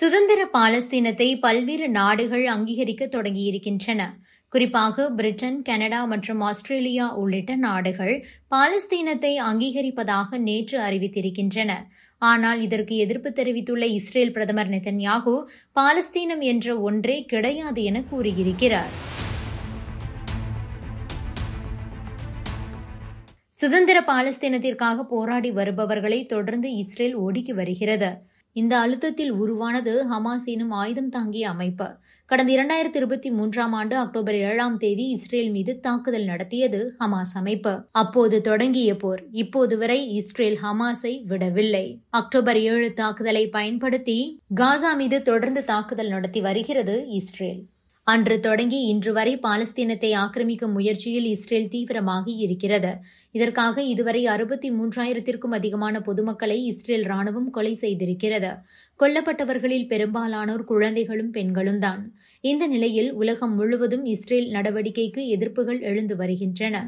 சுதந்திர பாலஸ்தீனத்தை பல்வேறு நாடுகள் அங்கீகரிக்க தொடங்கியிருக்கின்றன. குறிப்பாக பிரிட்டன், கனடா மற்றும் ஆஸ்திரேலியா உள்ளிட்ட நாடுகள் பாலஸ்தீனத்தை அங்கீகரிப்பதாக நேற்று அறிவித்திருக்கின்றன. ஆனால் இதற்கு எதிர்ப்பு தெரிவித்துள்ள இஸ்ரேல் பிரதமர் நெதன்யாகு பாலஸ்தீனம் என்ற ஒன்றே கிடையாது என கூறியிருக்கிறார். சுதந்திர பாலஸ்தீனத்திற்காக போராடி வருபவர்களை தொடர்ந்து இஸ்ரேல் ஒடுக்கி வருகிறது. இந்த அழுத்தத்தில் உருவானது ஹமாஸ் எனும் ஆயுதம் தாங்கிய அமைப்பு. கடந்த 2023 ஆண்டு அக்டோபர் 7 இஸ்ரேல் மீது தாக்குதல் நடத்தியது ஹமாஸ் அமைப்பு. அப்போது தொடங்கிய போர் இப்போது வரை இஸ்ரேல் ஹமாஸை விடவில்லை. அக்டோபர் 7 தாக்குதலை பயன்படுத்தி காசா மீது தொடர்ந்து தாக்குதல் நடத்தி வருகிறது இஸ்ரேல். அன்று தொடங்கி இன்று வரை பாலஸ்தீனத்தை ஆக்கிரமிக்கும் முயற்சியில் இஸ்ரேல் தீவிரமாகி இருக்கிறது. இதற்காக இதுவரை 63,000க்கும் அதிகமான பொதுமக்களை இஸ்ரேல் ராணுவம் கொலை செய்திருக்கிறது. கொல்லப்பட்டவர்களில் பெரும்பாலானோர் குழந்தைகளும் பெண்களும் தான். இந்த நிலையில் உலகம் முழுவதும் இஸ்ரேல் நடவடிக்கைக்கு எதிர்ப்புகள் எழுந்து வருகின்றன.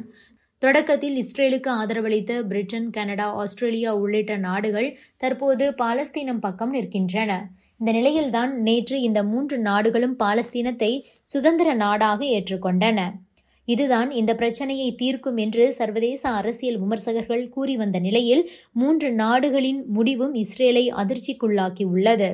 தொடக்கத்தில் இஸ்ரேலுக்கு ஆதரவளித்த பிரிட்டன், கனடா, ஆஸ்திரேலியா உள்ளிட்ட நாடுகள் தற்போது பாலஸ்தீனம் பக்கம் நிற்கின்றன. இந்த நிலையில்தான் நேற்று இந்த 3 நாடுகளும் பாலஸ்தீனத்தை சுதந்திர நாடாக ஏற்றுக்கொண்டன. இதுதான் இந்த பிரச்சனையை தீர்க்கும் என்று சர்வதேச அரசியல் விமர்சகர்கள் கூறி வந்த நிலையில் 3 நாடுகளின் முடிவும் இஸ்ரேலை அதிர்ச்சிக்குள்ளாக்கி உள்ளது.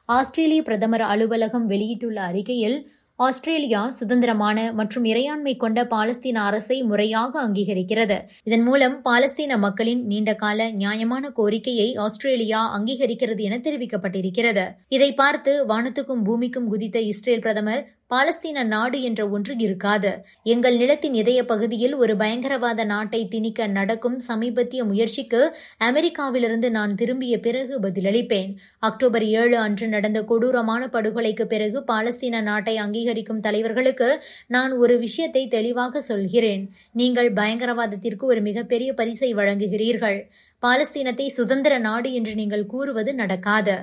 ஆஸ்திரேலிய பிரதமர் அலுவலகம் வெளியிட்டுள்ள அறிக்கையில், ஆஸ்திரேலியா சுதந்திரமான மற்றும் இறையாண்மை கொண்ட பாலஸ்தீன அரசை முறையாக அங்கீகரிக்கிறது. இதன் மூலம் பாலஸ்தீன மக்களின் நீண்டகால நியாயமான கோரிக்கையை ஆஸ்திரேலியா அங்கீகரிக்கிறது என தெரிவிக்கப்பட்டிருக்கிறது. இதை பார்த்து வானத்துக்கும் பூமிக்கும் குதித்த இஸ்ரேல் பிரதமர், பாலஸ்தீன நாடு என்ற ஒன்று இருக்காது. எங்கள் நிலத்தின் இதய பகுதியில் ஒரு பயங்கரவாத நாட்டை திணிக்க நடக்கும் சமீபத்திய முயற்சிக்கு அமெரிக்காவிலிருந்து நான் திரும்பிய பிறகு பதிலளிப்பேன். அக்டோபர் 7 அன்று நடந்த கொடூரமான படுகொலைக்கு பிறகு பாலஸ்தீன நாட்டை அங்கீகரிக்கும் தலைவர்களுக்கு நான் ஒரு விஷயத்தை தெளிவாக சொல்கிறேன். நீங்கள் பயங்கரவாதத்திற்கு ஒரு மிகப்பெரிய பரிசை வழங்குகிறீர்கள். பாலஸ்தீனத்தை சுதந்திர நாடு என்று நீங்கள் கூறுவது நடக்காது.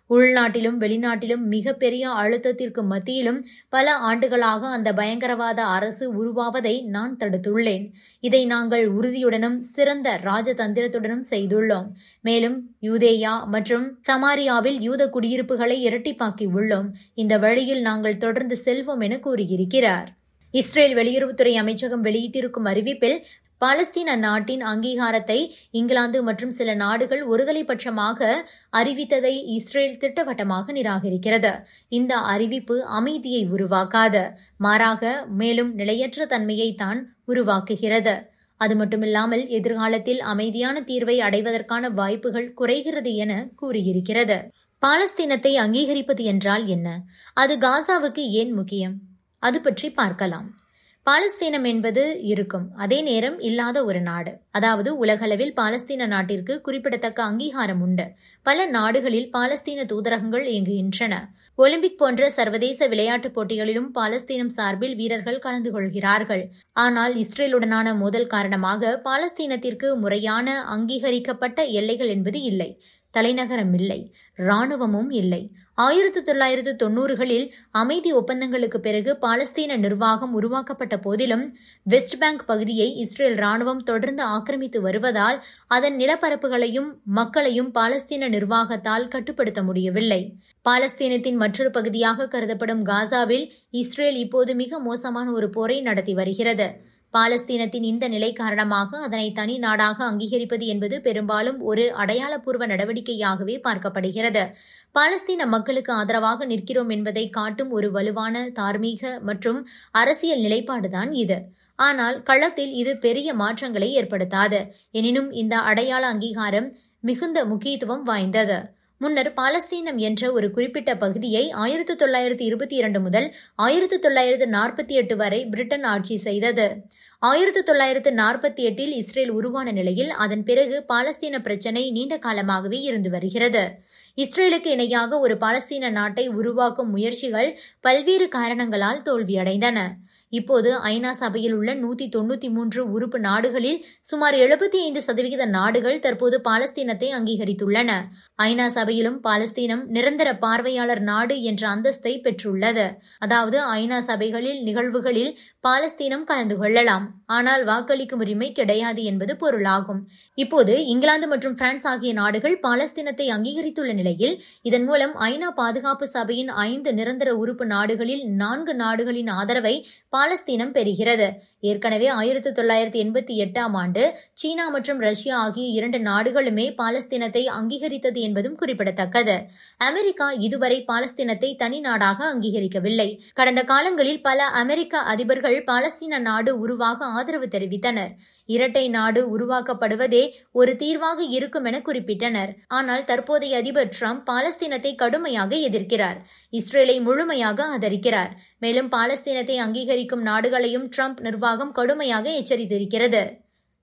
உள்நாட்டிலும் வெளிநாட்டிலும் மிகப்பெரிய அழுத்தத்திற்கு மத்தியிலும் பல ஆண்டுகளாக அந்த பயங்கரவாத அரசு உருவாவதை நான் தடுத்துள்ளேன். இதை நாங்கள் உறுதியுடனும் சிறந்த ராஜதந்திரத்துடனும் செய்துள்ளோம். மேலும் யூதேயா மற்றும் சமாரியாவில் யூத குடியிருப்புகளை இரட்டிப்பாக்கி உள்ளோம். இந்த வழியில் நாங்கள் தொடர்ந்து செல்வோம் என கூறியிருக்கிறார். இஸ்ரேல் வெளியுறவுத்துறை அமைச்சகம் வெளியிட்டிருக்கும் அறிவிப்பில், பாலஸ்தீன நாட்டின் அங்கீகாரத்தை இங்கிலாந்து மற்றும் சில நாடுகள் ஒருதலை பட்சமாக அறிவித்ததை இஸ்ரேல் திட்டவட்டமாக நிராகரிக்கிறது. இந்த அறிவிப்பு அமைதியை உருவாக்காது, மாறாக மேலும் நிலையற்ற தன்மையை தான் உருவாக்குகிறது. அது மட்டுமில்லாமல் எதிர்காலத்தில் அமைதியான தீர்வை அடைவதற்கான வாய்ப்புகள் குறைகிறது என கூறியிருக்கிறது. பாலஸ்தீனத்தை அங்கீகரிப்பது என்றால் என்ன? அது காசாவுக்கு ஏன் முக்கியம்? அது பற்றி பார்க்கலாம். பாலஸ்தீனம் என்பது இருக்கும், அதே நேரம் இல்லாத ஒரு நாடு. அதாவது உலகளவில் பாலஸ்தீன நாட்டிற்கு குறிப்பிடத்தக்க அங்கீகாரம் உண்டு. பல நாடுகளில் பாலஸ்தீன தூதரகங்கள் இயங்குகின்றன. ஒலிம்பிக் போன்ற சர்வதேச விளையாட்டுப் போட்டிகளிலும் பாலஸ்தீனம் சார்பில் வீரர்கள் கலந்து கொள்கிறார்கள். ஆனால் இஸ்ரேலுடனான மோதல் காரணமாக பாலஸ்தீனத்திற்கு முறையான அங்கீகரிக்கப்பட்ட எல்லைகள் என்பது இல்லை, தலைநகரம் இல்லை, இராணுவமும் இல்லை. 1990களில் அமைதி ஒப்பந்தங்களுக்கு பிறகு பாலஸ்தீன நிர்வாகம் உருவாக்கப்பட்ட போதிலும் வெஸ்ட் பேங்க் பகுதியை இஸ்ரேல் ராணுவம் தொடர்ந்து ஆக்கிரமித்து வருவதால் அதன் நிலப்பரப்புகளையும் மக்களையும் பாலஸ்தீன நிர்வாகத்தால் கட்டுப்படுத்த முடியவில்லை. பாலஸ்தீனத்தின் மற்றொரு பகுதியாக கருதப்படும் காசாவில் இஸ்ரேல் இப்போது மிக மோசமான ஒரு போரை நடத்தி வருகிறது. பாலஸ்தீனத்தின் இந்த நிலை காரணமாக அதனை தனி நாடாக அங்கீகரிப்பது என்பது பெரும்பாலும் ஒரு அடையாளப்பூர்வ நடவடிக்கையாகவே பார்க்கப்படுகிறது. பாலஸ்தீன மக்களுக்கு ஆதரவாக நிற்கிறோம் என்பதை காட்டும் ஒரு வலுவான தார்மீக மற்றும் அரசியல் நிலைப்பாடுதான் இது. ஆனால் களத்தில் இது பெரிய மாற்றங்களை ஏற்படுத்தாது. எனினும் இந்த அடையாள அங்கீகாரம் மிகுந்த முக்கியத்துவம் வாய்ந்தது. முன்னர் பாலஸ்தீனம் என்ற ஒரு குறிப்பிட்ட பகுதியை 1922 முதல் 1948 வரை பிரிட்டன் ஆட்சி செய்தது. 1948 இஸ்ரேல் உருவான நிலையில் அதன் பிறகு பாலஸ்தீன பிரச்சினை நீண்ட காலமாகவே இருந்து வருகிறது. இஸ்ரேலுக்கு இணையாக ஒரு பாலஸ்தீன நாட்டை உருவாக்கும் முயற்சிகள் பல்வேறு காரணங்களால் தோல்வியடைந்தன. இப்போது ஐநா சபையில் உள்ள 193 உறுப்பு நாடுகளில் சுமார் 75% நாடுகள் தற்போது பாலஸ்தீனத்தை அங்கீகரித்துள்ளன. ஐநா சபையிலும் பாலஸ்தீனம் நிரந்தர பார்வையாளர் நாடு என்ற அந்தஸ்தை பெற்றுள்ளது. அதாவது ஐநா சபைகளில் நிகழ்வுகளில் பாலஸ்தீனம் கலந்து கொள்ளலாம், ஆனால் வாக்களிக்கும் உரிமை கிடையாது என்பது பொருளாகும். இப்போது இங்கிலாந்து மற்றும் பிரான்ஸ் ஆகிய நாடுகள் பாலஸ்தீனத்தை அங்கீகரித்துள்ள நிலையில் இதன் மூலம் ஐநா பாதுகாப்பு சபையின் 5 நிரந்தர உறுப்பு நாடுகளில் 4 நாடுகளின் ஆதரவை பாலஸ்தீனம் பெறுகிறது. ஏற்கனவே 1988ஆம் ஆண்டு சீனா மற்றும் ரஷ்யா ஆகிய 2 நாடுகளுமே பாலஸ்தீனத்தை அங்கீகரித்தது என்பதும் குறிப்பிடத்தக்கது. அமெரிக்கா இதுவரை பாலஸ்தீனத்தை தனி நாடாக அங்கீகரிக்கவில்லை. கடந்த காலங்களில் பல அமெரிக்க அதிபர்கள் பாலஸ்தீன நாடு உருவாக ஆதரவு தெரிவித்தனர். இரட்டை நாடு உருவாக்கப்படுவதே ஒரு தீர்வாக இருக்கும் என குறிப்பிட்டனர். ஆனால் தற்போதைய அதிபர் டிரம்ப் பாலஸ்தீனத்தை கடுமையாக எதிர்க்கிறார், இஸ்ரேலை முழுமையாக ஆதரிக்கிறார். மேலும் பாலஸ்தீனத்தை அங்கீகரிக்கும் நாடுகளையும் டிரம்ப் நிர்வாகம் கடுமையாக எச்சரித்திருக்கிறது.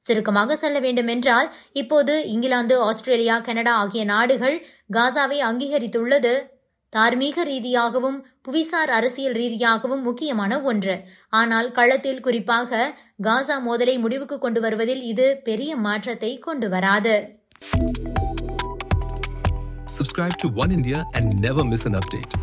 சுருக்கமாக சொல்ல வேண்டுமென்றால், இப்போது இங்கிலாந்து, ஆஸ்திரேலியா, கனடா ஆகிய நாடுகள் காசாவை அங்கீகரித்துள்ளது தார்மீக ரீதியாகவும் புவிசார் அரசியல் ரீதியாகவும் முக்கியமான ஒன்று. ஆனால் களத்தில், குறிப்பாக காசா மோதலை முடிவுக்கு கொண்டு வருவதில் இது பெரிய மாற்றத்தை கொண்டு வராது. Subscribe to One India and never miss an update.